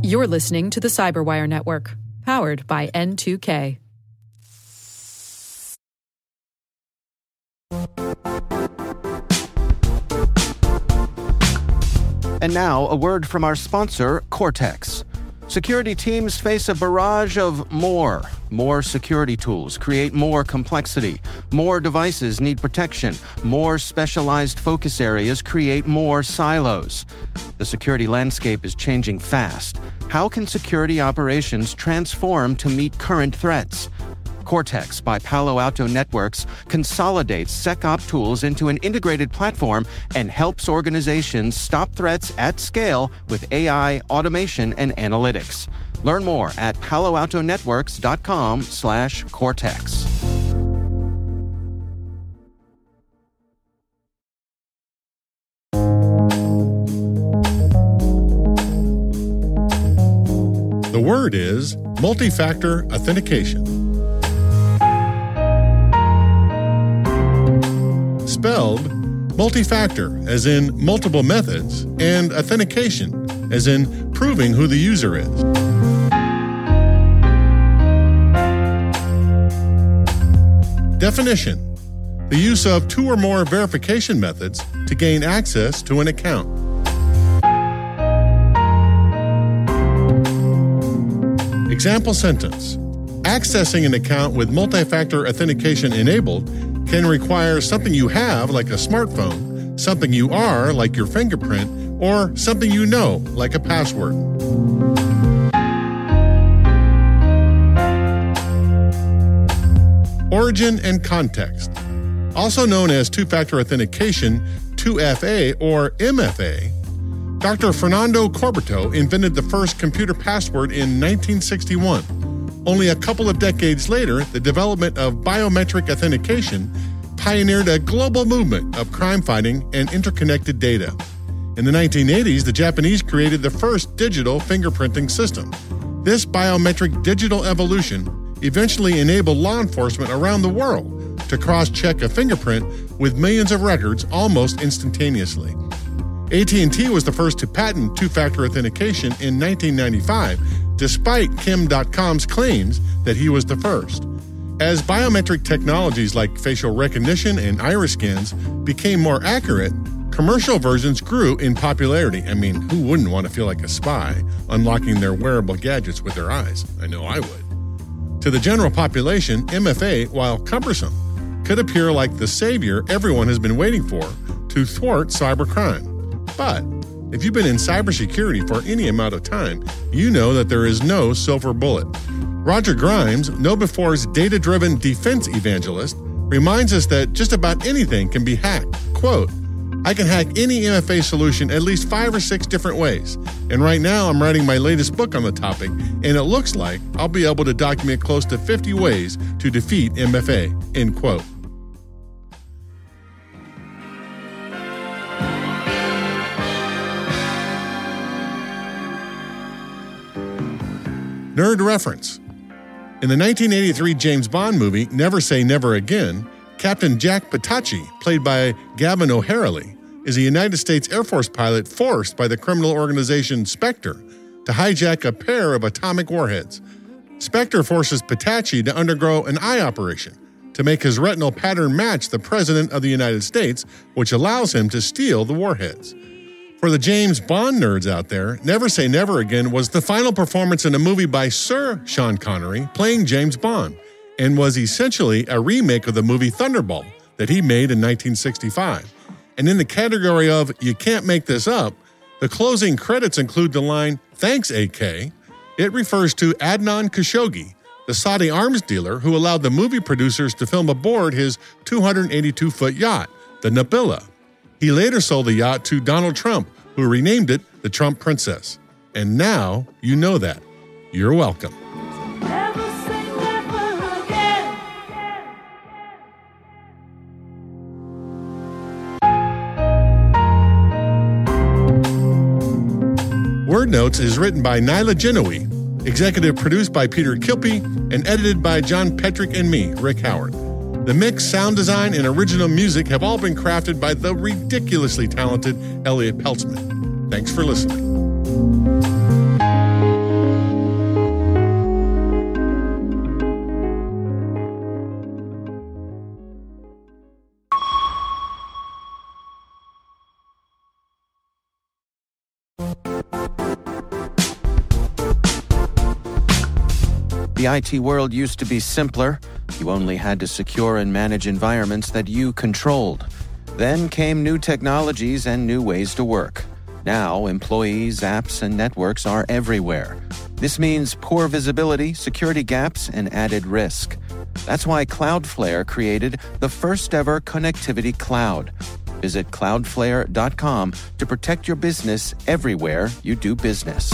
You're listening to the Cyberwire Network, powered by N2K. And now, a word from our sponsor, Cortex. Security teams face a barrage of more security tools create more complexity. More devices need protection. More specialized focus areas create more silos. The security landscape is changing fast. How can security operations transform to meet current threats? Cortex by Palo Alto Networks consolidates SecOps tools into an integrated platform and helps organizations stop threats at scale with AI, automation, and analytics. Learn more at paloaltonetworks.com/Cortex. The word is multi-factor authentication. Spelled multi-factor, as in multiple methods, and authentication, as in proving who the user is. Definition: the use of two or more verification methods to gain access to an account. Example sentence: accessing an account with multi-factor authentication enabled can require something you have, like a smartphone, something you are, like your fingerprint, or something you know, like a password. Origin and context. Also known as two-factor authentication, 2FA or MFA, Dr. Fernando Corbato invented the first computer password in 1961. Only a couple of decades later, the development of biometric authentication pioneered a global movement of crime fighting and interconnected data. In the 1980s, the Japanese created the first digital fingerprinting system. This biometric digital evolution eventually enabled law enforcement around the world to cross-check a fingerprint with millions of records almost instantaneously. AT&T was the first to patent two-factor authentication in 1995, despite Kim.com's claims that he was the first. As biometric technologies like facial recognition and iris scans became more accurate, commercial versions grew in popularity. I mean, who wouldn't want to feel like a spy, unlocking their wearable gadgets with their eyes? I know I would. To the general population, MFA, while cumbersome, could appear like the savior everyone has been waiting for to thwart cybercrime. But if you've been in cybersecurity for any amount of time, you know that there is no silver bullet. Roger Grimes, KnowBe4's data-driven defense evangelist, reminds us that just about anything can be hacked. Quote, I can hack any MFA solution at least 5 or 6 different ways. And right now I'm writing my latest book on the topic, and it looks like I'll be able to document close to 50 ways to defeat MFA, end quote. Nerd reference. In the 1983 James Bond movie, Never Say Never Again, Captain Jack Patachi, played by Gavin O'Harley, is a United States Air Force pilot forced by the criminal organization Spectre to hijack a pair of atomic warheads. Spectre forces Patachi to undergo an eye operation to make his retinal pattern match the President of the United States, which allows him to steal the warheads. For the James Bond nerds out there, Never Say Never Again was the final performance in a movie by Sir Sean Connery playing James Bond, and was essentially a remake of the movie Thunderball that he made in 1965. And in the category of You Can't Make This Up, the closing credits include the line, Thanks, AK. It refers to Adnan Khashoggi, the Saudi arms dealer who allowed the movie producers to film aboard his 282-foot yacht, the Nabila. He later sold the yacht to Donald Trump, who renamed it the Trump Princess. And now you know that. You're welcome. Never say never again. Word Notes is written by Nyla Genoe, executive produced by Peter Kilpie, and edited by John Petrick and me, Rick Howard. The mix, sound design, and original music have all been crafted by the ridiculously talented Elliot Peltzman. Thanks for listening. The IT world used to be simpler. You only had to secure and manage environments that you controlled. Then came new technologies and new ways to work. Now, employees, apps, and networks are everywhere. This means poor visibility, security gaps, and added risk. That's why Cloudflare created the first-ever connectivity cloud. Visit cloudflare.com to protect your business everywhere you do business.